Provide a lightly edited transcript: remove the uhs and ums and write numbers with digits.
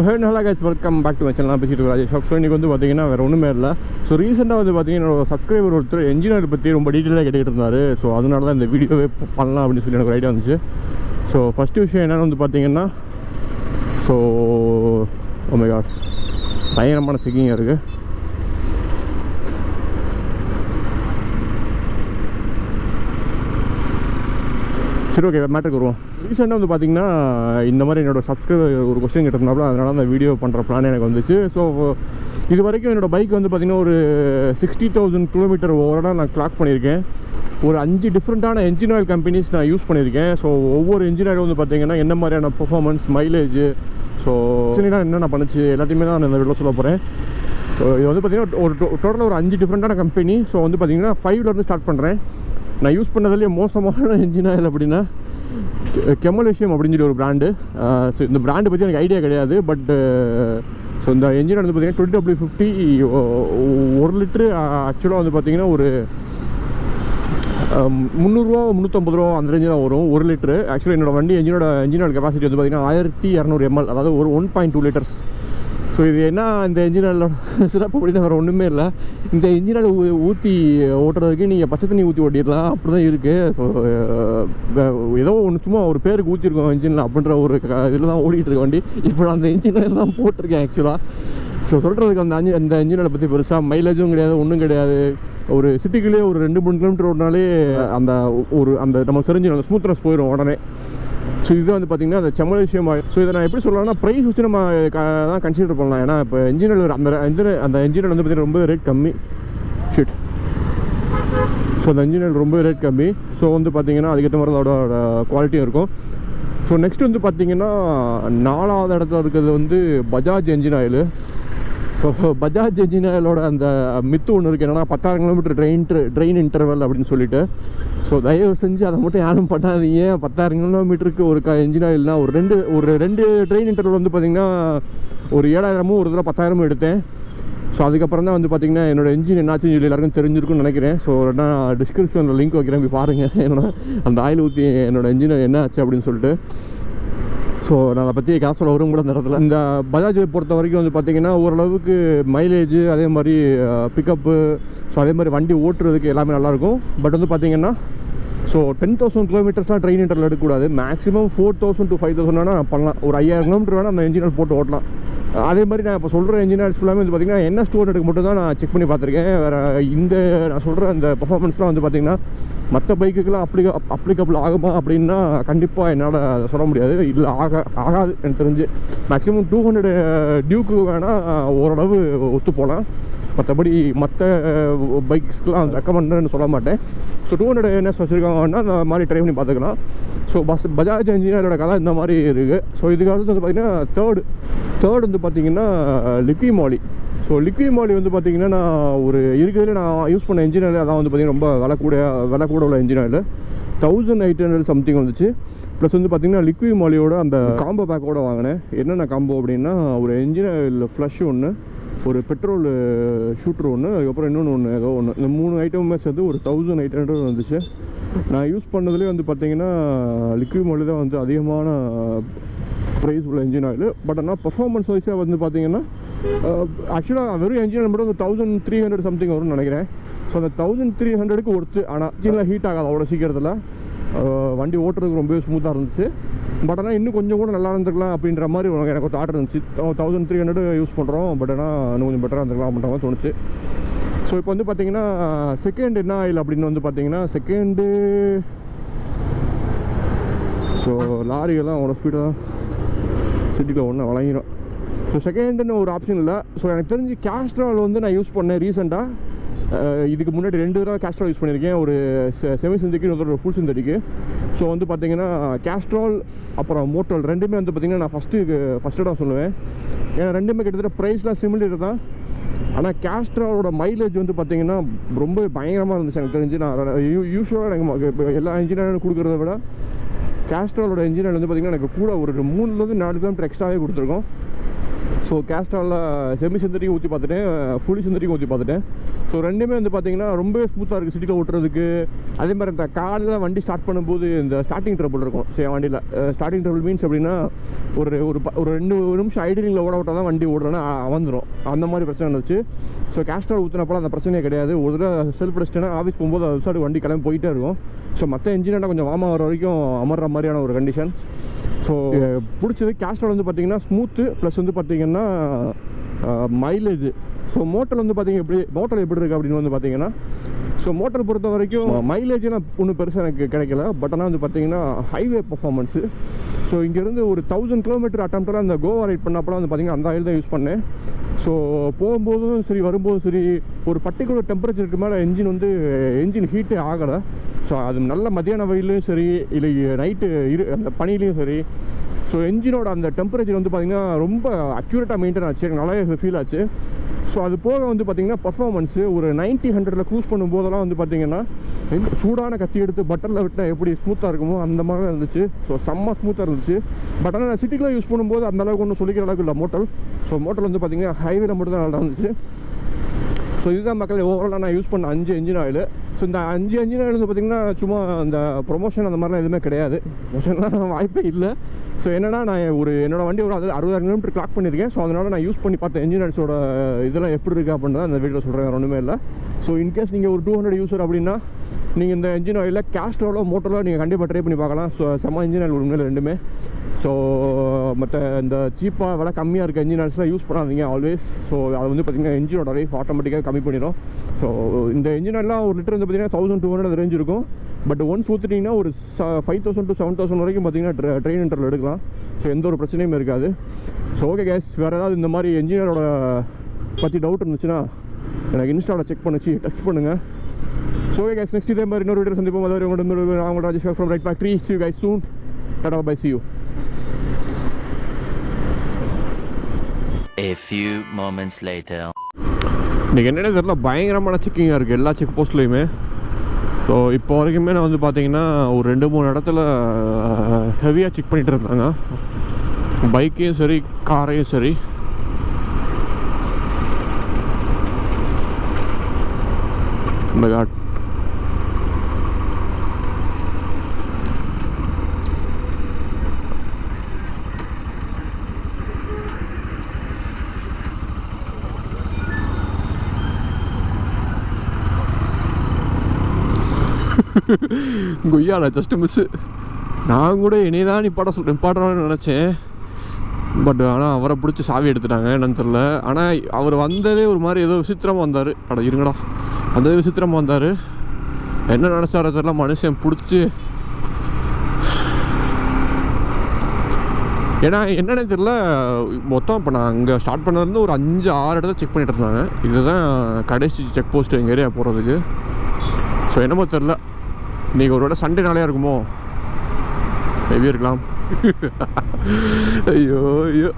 hello guys, welcome back to my channel. நான் பேசிட்டு Rajesh. So இன்றைக்கி வந்து பார்த்தீங்கன்னா வேறு ஒன்றுமே இல்லை. ஸோ ரீசெண்டாக வந்து பார்த்தீங்கன்னா என்னோட சப்ஸ்கிரைபர் ஒருத்தர் என்ஜினியர் பற்றி ரொம்ப டீட்டெயிலாக கேட்டுக்கிட்டு இருந்தார். ஸோ அதனால தான் இந்த வீடியோவே பண்ணலாம் அப்படின்னு சொல்லி எனக்கு ஒரு ஐடியா வந்துச்சு. ஸோ ஃபஸ்ட்டு விஷயம் என்னென்னு வந்து பார்த்தீங்கன்னா, ஸோ ஓ மை காட், பயங்கரமான செக்கிங்காக இருக்குது. சரி, ஓகே, மேட்டருக்கு வருவோம். ரீசெண்டாக வந்து பார்த்திங்கன்னா இந்த மாதிரி என்னோடய சப்ஸ்கிரைபர் ஒரு கொஸ்டின் கேட்டிருந்தாப்புல, அதனால அந்த வீடியோ பண்ணுற பிளான் எனக்கு வந்துச்சு. ஸோ இது வரைக்கும் என்னோடய பைக் வந்து பார்த்திங்கன்னா ஒரு 60,000 கிலோமீட்டர் ஓவராலாக நான் கிளாக் பண்ணியிருக்கேன். ஒரு 5 டிஃப்ரெண்ட்டான என்ஜின் ஆயில் கம்பெனிஸ் நான் யூஸ் பண்ணியிருக்கேன். ஸோ ஒவ்வொரு என்ஜின் ஆயில் வந்து பார்த்திங்கன்னா என்ன மாதிரியான பர்ஃபார்மன்ஸ், மைலேஜ், ஸோ என்னென்ன பண்ணுச்சு எல்லாத்தையுமே தான் நான் இந்த வீடியோ சொல்ல போகிறேன். ஸோ இது வந்து பார்த்திங்கன்னா ஒரு டோட்டலாக ஒரு 5 டிஃப்ரெண்ட்டான கம்பெனி. ஸோ வந்து பார்த்திங்கன்னா 5லேருந்து ஸ்டார்ட் பண்ணுறேன். நான் யூஸ் பண்ணதுலேயே மோசமான என்ஜின் ஆயில் அப்படின்னா கெமோலேஷியம் அப்படின்னு சொல்லி ஒரு பிராண்டு. ஸோ இந்த பிராண்டு பற்றி எனக்கு ஐடியா கிடையாது. பட் ஸோ இந்த என்ஜின் வந்து பார்த்திங்கன்னா 20W50 1 லிட்ரு ஆக்சுவலாக வந்து பார்த்திங்கன்னா ஒரு 300 350 ரூபா அந்த ரேஞ்சு தான் வரும் 1 லிட்ரு. ஆக்சுவலாக என்னோடய வண்டி என்ஜின் ஆயில் கெப்பாசிட்டி வந்து பார்த்திங்கன்னா 1200 ml, அதாவது ஒரு 1.2 லிட்டர்ஸ். ஸோ இது என்ன இந்த என்ஜின் ஆயிலோட சிறப்பு அப்படின்னா வேறு ஒன்றுமே இல்லை. இந்த என்ஜின் ஆயில் ஊற்றி ஓட்டுறதுக்கு நீங்கள் பச்சை தண்ணி ஊற்றி ஓட்டிடலாம், அப்படி தான் இருக்குது. ஸோ ஏதோ ஒன்று சும்மா ஒரு பேருக்கு ஊற்றிருக்கோம் என்ஜினில் அப்படின்ற ஒரு இதில் தான் ஓடிட்டு இருக்க வண்டி. இப்போ நான் அந்த என்ஜின் ஆயில் தான் போட்டிருக்கேன் ஆக்சுவலாக. ஸோ சொல்கிறதுக்கு அந்த என்ஜின் ஆயில் பற்றி பெருசாக மைலேஜும் கிடையாது, ஒன்றும் கிடையாது. ஒரு சிட்டிக்குள்ளேயே ஒரு 2-3 கிலோமீட்டர் ஓடினாலே அந்த நமக்கு தெரிஞ்சு அந்த ஸ்மூத்னஸ் போயிடும் உடனே. ஸோ இது வந்து பார்த்திங்கன்னா அந்த செமோலேஷியம் ஆயில். ஸோ இதை நான் எப்படி சொல்லலாம்னா ப்ரைஸ் வச்சு நம்ம தான் கன்சிடர் பண்ணலாம். ஏன்னா இப்போ என்ஜின் ஆயில் அந்த என்ஜின் ஆயில் வந்து பார்த்திங்கன்னா ரொம்ப ரேட் கம்மி. ஷிட். ஸோ அந்த என்ஜின் ஆயில் ரொம்ப ரேட் கம்மி. ஸோ வந்து பார்த்திங்கன்னா அதுக்கேற்ற மாதிரி அதோட குவாலிட்டியும் இருக்கும். ஸோ நெக்ஸ்ட் வந்து பார்த்திங்கன்னா 4வது இடத்துல இருக்கிறது வந்து Bajaj engine oil. So Bajaj engine ஆயிலோட அந்த மித்து ஒன்று இருக்குது, என்னென்னா 10,000 கிலோமீட்டர் ட்ரெயின் இன்டர்வல் அப்படின்னு சொல்லிட்டு. ஸோ தயவு செஞ்சு அதை மட்டும் யாரும் பண்ணாதீங்க. 10,000 கிலோமீட்டருக்கு ஒரு என்ஜின் ஆயில்னால் ஒரு ரெண்டு ட்ரெயின் இன்டர்வல் வந்து பார்த்திங்கன்னா ஒரு 7,000 ஒரு தடவை 10,000 எடுத்தேன். ஸோ அதுக்கப்புறம் தான் வந்து பார்த்திங்கன்னா என்னோடய என்ஜின் என்னாச்சுன்னு சொல்லி எல்லாருக்கும் தெரிஞ்சிருக்குன்னு நினைக்கிறேன். ஸோ நான் டிஸ்கிரிப்ஷனில் லிங்க் வைக்கிறேன், போய் பாருங்கள் அந்த ஆயில் ஊற்றி என்னோடய என்ஜின் என்ன ஆச்சு அப்படின்னு சொல்லிட்டு. ஸோ நான் அதை பற்றி காஸ்ட்ரோல் வரும் கூட அந்த இடத்துல. இந்த பஜாஜ் பொறுத்த வரைக்கும் வந்து பார்த்திங்கன்னா ஓரளவுக்கு மைலேஜ், அதே மாதிரி பிக்கப்பு, ஸோ அதே மாதிரி வண்டி ஓட்டுறதுக்கு எல்லாமே நல்லாயிருக்கும். பட் வந்து பார்த்திங்கன்னா ஸோ 10,000 கிலோமீட்டர்ஸ்லாம் ட்ரெயின் இன்டர்வல் எடுக்கக்கூடாது. மேக்ஸிமம் 4,000 to 5,000 வேணால் பண்ணலாம். ஒரு 5,000 கிலோமீட்டர் வேணால் அந்த என்ஜின் ஆயில் போட்டு ஓட்டலாம். அதே மாதிரி நான் இப்போ சொல்கிற என்ஜின் ஆயில்ஸ் ஃபுல்லாமே வந்து பார்த்திங்கன்னா என்ன ஸ்டோர் எடுக்க மட்டும் தான் நான் செக் பண்ணி பார்த்துருக்கேன். வேறு நான் சொல்கிற அந்த பர்ஃபார்மன்ஸ்லாம் வந்து பார்த்திங்கன்னா மற்ற பைக்குக்கெலாம் அப்ளிகபிள் ஆகுமா அப்படின்னா கண்டிப்பாக என்னால் அதை சொல்ல முடியாது. இல்லை, ஆகாது எனக்கு தெரிஞ்சு. மேக்ஸிமம் 200 டியூக்கு வேணால் ஓரளவு ஒத்து போகலாம். மற்றபடி மற்ற பைக்ஸ்க்கெலாம் ரெக்கமெண்டன்னு சொல்ல மாட்டேன். ஸோ 200 NS வச்சுருக்காங்கன்னா அந்த மாதிரி ட்ரை பண்ணி பார்த்துக்கலாம். ஸோ பஜாஜ் என்ஜினியரோட கதை இந்த மாதிரி இருக்குது. ஸோ இதுக்கு அடுத்து வந்து பார்த்திங்கன்னா தேர்ட் வந்து பார்த்திங்கன்னா லிக்விமோலி. ஸோ லிக்விமோலி வந்து பார்த்திங்கன்னா நான் இருக்கிறதுல நான் யூஸ் பண்ண என்ஜின் ஆயில் அதான் வந்து பார்த்திங்கன்னா ரொம்ப விலை கூட உள்ள என்ஜின் ஆயில் 1800 சம்திங் வந்துச்சு. ப்ளஸ் வந்து பார்த்திங்கன்னா லிக்விமோலியோட அந்த காம்போ பேக்கோட வாங்கினேன். என்னென்ன காம்போ அப்படின்னா ஒரு என்ஜின் ஆயில் ஃப்ளஷ் ஒன்று, ஒரு பெட்ரோல் ஷூட்ரு ஒன்று, அதுக்கப்புறம் இன்னொன்று ஏதோ ஒன்று. இந்த 3 ஐட்டமுமே சேர்த்து ஒரு 1800 வந்துச்சு. நான் யூஸ் பண்ணதுலேயே வந்து பார்த்திங்கன்னா லிக்விமோலி தான் வந்து அதிகமான ப்ரைஸ் உள்ள என்ஜின் ஆயில். பட் ஆனால் பர்ஃபார்மன்ஸ் வைஸாக வந்து பார்த்திங்கன்னா ஆக்சுவலாக வெறும் என்ஜின் ஆயில் மட்டும் வந்து 1300 சம்திங் வரும்னு நினைக்கிறேன். ஸோ அந்த 1300க்கு ஒருத்து. ஆனால் என்ஜினில் ஹீட் ஆகாது அவ்வளோ சீக்கிரத்தில். வண்டி ஓட்டுறதுக்கு ரொம்பவே ஸ்மூத்தாக இருந்துச்சு. பட் ஆனால் இன்னும் கொஞ்சம் கூட நல்லா இருந்துருக்கலாம் அப்படின்ற மாதிரி எனக்கு ஒரு தாட் இருந்துச்சு. 1300 யூஸ் பண்ணுறோம், பட் ஆனால் இன்னும் கொஞ்சம் பெட்டராக இருந்துருக்கலாம் அப்படின்ற மாதிரி தோணுச்சு. ஸோ இப்போ வந்து பார்த்திங்கன்னா செகண்ட் என்ன ஆயில் அப்படின்னு வந்து பார்த்திங்கன்னா செகண்டு, ஸோ லாரிகள்லாம் அவ்வளோ ஸ்பீடாக தான் சிட்டிக்குள்ள ஒன்று வழங்கிடும். ஸோ செகண்டுன்னு ஒரு ஆப்ஷன் இல்லை. ஸோ எனக்கு தெரிஞ்சு கேஸ்ட்ரால் வந்து நான் யூஸ் பண்ணேன் ரீசெண்டாக. இதுக்கு முன்னாடி 2 தடவை கேஸ்ட்ரால் யூஸ் பண்ணியிருக்கேன். ஒரு செமி சிந்தட்டிக்கு, ஒரு ஃபுல் சிந்தட்டிக்கு. ஸோ வந்து பார்த்திங்கன்னா கேஸ்ட்ரால் அப்புறம் மோட்டல் ரெண்டுமே வந்து பார்த்திங்கன்னா நான் ஃபஸ்ட்டு தான் சொல்லுவேன். ஏன்னா ரெண்டுமே கிட்டத்தட்ட ப்ரைஸ்லாம் சிமிலர் தான். ஆனால் கேஸ்ட்ராலோட மைலேஜ் வந்து பார்த்திங்கன்னா ரொம்ப பயங்கரமாக இருந்துச்சு எனக்கு தெரிஞ்சு. நான் யூஸ்வலாக எனக்கு எல்லா என்ஜினியரும் கொடுக்குறத விட கேஸ்ட்ராலோட என்ஜினியர் வந்து பார்த்திங்கன்னா எனக்கு கூட ஒரு 3-4 கிலோமீட்டர் எக்ஸ்ட்ராவே கொடுத்துருக்கோம். ஸோ கேஸ்ட்ராலில் செமி சிந்தட்டிக் ஊற்றி பார்த்துட்டேன், ஃபுல்லி சிந்தட்டிக் ஊற்றி பார்த்துட்டேன். ஸோ ரெண்டுமே வந்து பார்த்தீங்கன்னா ரொம்ப ஸ்மூத்தாக இருக்குது சிட்டியில் ஓட்டுறதுக்கு. அதே மாதிரி இந்த காலையில் வண்டி ஸ்டார்ட் பண்ணும்போது இந்த ஸ்டார்டிங் ட்ரபிள் இருக்கும். சரி, வண்டியில் ஸ்டார்டிங் ட்ரபிள் மீன்ஸ் அப்படின்னா ஒரு 2 நிமிஷம் ஐடிலிங்கில் ஓட விட்டால் தான் வண்டி ஓடலன்னா வந்துடும். அந்த மாதிரி பிரச்சனை இருந்துச்சு. ஸோ கேஸ்ட்ரால் ஊற்றினப்போலாம் அந்த பிரச்சனையே கிடையாது. ஒரு தடவை செல்ஃப் அடிச்சிட்டேன்னா ஆஃபீஸ் போகும்போது அது சைடு வண்டி கிளம்பி போயிட்டே இருக்கும். ஸோ மற்ற என்ஜினாக கொஞ்சம் வார்ம் ஆகிற வரைக்கும் அமர்ற மாதிரியான ஒரு கண்டிஷன். ஸோ பிடிச்சது கேஸ்ட்ரால் வந்து பார்த்திங்கன்னா ஸ்மூத்து ப்ளஸ் வந்து பார்த்திங்கன்னா மைலேஜ். ஸோ மோட்டல் வந்து பார்த்திங்க மோட்டல் எப்படி இருக்குது அப்படின்னு வந்து பார்த்திங்கன்னா, ஸோ மோட்டல் பொறுத்த வரைக்கும் மைலேஜெலாம் ஒன்றும் பெருசாக எனக்கு கிடைக்கல. பட் ஆனால் வந்து பார்த்திங்கன்னா ஹைவே பர்ஃபார்மன்ஸு. ஸோ இங்கேருந்து ஒரு 1000 கிலோமீட்டர் அட்டம்ப்டெல்லாம் அந்த கோவா ரைட் பண்ணப்பலாம் வந்து பார்த்திங்கன்னா அந்த ஆயில் தான் யூஸ் பண்ணேன். ஸோ போகும்போதும் சரி வரும்போதும் சரி ஒரு பர்டிகுலர் டெம்பரேச்சருக்கு மேலே என்ஜின் ஹீட்டே ஆகலை. ஸோ அது நல்ல மத்தியான வெயிலையும் சரி இல்லை நைட்டு அந்த பனிலையும் சரி, ஸோ என்ஜினோட அந்த டெம்பரேச்சர் வந்து பார்த்திங்கன்னா ரொம்ப அக்யூரேட்டாக மெயின்டைன் ஆச்சு. எனக்கு நல்லாவே ஃபீல் ஆச்சு. ஸோ அது போக வந்து பார்த்திங்கன்னா பர்ஃபார்மன்ஸு ஒரு 90-100 க்ரூஸ் பண்ணும்போதெல்லாம் வந்து பார்த்திங்கன்னா சூடான கத்தி எடுத்து பட்டரில் விட்டால் எப்படி ஸ்மூத்தாக இருக்குமோ அந்த மாதிரி தான் இருந்துச்சு. ஸோ செம்ம ஸ்மூத்தாக இருந்துச்சு. பட் ஆனால் சிட்டிக்குள்ளே யூஸ் பண்ணும்போது அந்தளவுக்கு ஒன்றும் சொல்லிக்கிற அளவுக்கு இல்லை மோட்டல். ஸோ மோட்டல் வந்து பார்த்திங்கன்னா ஹைவேல மட்டும் தான் நல்லா இருந்துச்சு. ஸோ இதுதான் மக்கள் ஓவராலாக நான் யூஸ் பண்ண 5 என்ஜின் ஆயில். ஸோ இந்த 5 என்ஜின் ஆயில் வந்து பார்த்திங்கன்னா சும்மா அந்த ப்ரொமோஷன் அந்த மாதிரிலாம் எதுவுமே கிடையாது. ப்ரொமோஷன்லாம் வாய்ப்பே இல்லை. ஸோ என்னென்னா நான் என்னோடய வண்டி ஒரு 60,000 கிலோமீட்டர் கிளாக் பண்ணியிருக்கேன். ஸோ அதனால் நான் யூஸ் பண்ணி பார்த்தேன் என்ஜின் ஆயில்ஸோட இதெல்லாம் எப்படி இருக்குது அப்படின்றத அந்த வீடியோவில் சொல்கிறேன், ஒன்றுமே இல்லை. ஸோ இன்கேஸ் நீங்கள் ஒரு 200 யூஸர் அப்படின்னா நீங்கள் இந்த என்ஜின் ஆயிலில் கேஸ்ட்ரோலோ மோட்டரோ நீங்கள் கண்டிப்பாக ட்ரை பண்ணி பார்க்கலாம். ஸோ செம்ம என்ஜின் ஆயில் உண்மையில் ரெண்டுமே. ஸோ மற்ற இந்த சீப்பாக விலை கம்மியாக இருக்க என்ஜின் ஆயில்ஸ்லாம் யூஸ் பண்ணாதீங்க ஆல்வேஸ். ஸோ அது வந்து பார்த்திங்கன்னா என்ஜினோட லைஃப் ஆட்டோமேட்டிக்காக கம்மி பண்ணிடும். ஸோ இந்த என்ஜின் ஆயிலாம் ஒரு லிட்டர் வந்து பார்த்திங்கன்னா 1200 ரேஞ்ச் இருக்கும். பட் ஒன்ஸ் ஊற்றிட்டிங்கன்னா ஒரு 5000 to 7000 வரைக்கும் பார்த்திங்கன்னா ட்ரெயின் இன்டர்வல் எடுக்கலாம். ஸோ எந்த ஒரு பிரச்சனையும் இருக்காது. ஸோ ஓகே கேஸ், வேறு ஏதாவது இந்த மாதிரி என்ஜினியரோட பற்றி டவுட் இருந்துச்சுன்னா எனக்கு இன்ஸ்டாவில் செக் பண்ணிச்சு டெக்ஸ்ட் பண்ணுங்கள். ஸோ ஓகே கேஸ், நெக்ஸ்ட் இதே மாதிரி இன்னொரு வீடியோ சந்திப்போம். அதாவது உங்களோட Rajesh from right factory. See you guys soon. Tata, bye, see you. A few moments later. இன்றைக்கி என்னென்ன தெரியல, பயங்கரமான செக்கிங்காக இருக்குது எல்லா செக் போஸ்ட்லேயுமே. ஸோ இப்போ வரைக்குமே நான் வந்து பார்த்தீங்கன்னா ஒரு 2-3 இடத்துல ஹெவியாக செக் பண்ணிகிட்டு இருந்தாங்க. பைக்கையும் சரி காரையும் சரி. Oh my God. கொய்யால ஜஸ்ட் மிஸ்ஸு. நான் கூட என்னை தான் நிப்பாட்டுறான்னு நினச்சேன். பட் ஆனால் அவரை பிடிச்சி சாவி எடுத்துட்டாங்க, என்னன்னு தெரில. ஆனால் அவர் வந்ததே ஒரு மாதிரி ஏதோ விசித்திரமாக வந்தார். அட இருங்கடா, அந்த விசித்திரமாக வந்தார். என்ன நினச்சார தெரில, மனுஷன் பிடிச்சி. ஏன்னா என்னென்னு தெரில, மொத்தம் இப்போ நான் அங்கே ஸ்டார்ட் பண்ணதுலேருந்து ஒரு 5-6 இடத்துல செக் பண்ணிகிட்டு இருந்தாங்க. இதுதான் கடைசி செக் போஸ்ட்டு எங்கள் ஏரியா போகிறதுக்கு. ஸோ என்னமோ தெரில, இன்றைக்கி ஒரு வேளை சண்டே நாளையாக இருக்குமோ, ஹெவியாக இருக்கலாம். ஐயோ ஐயோ.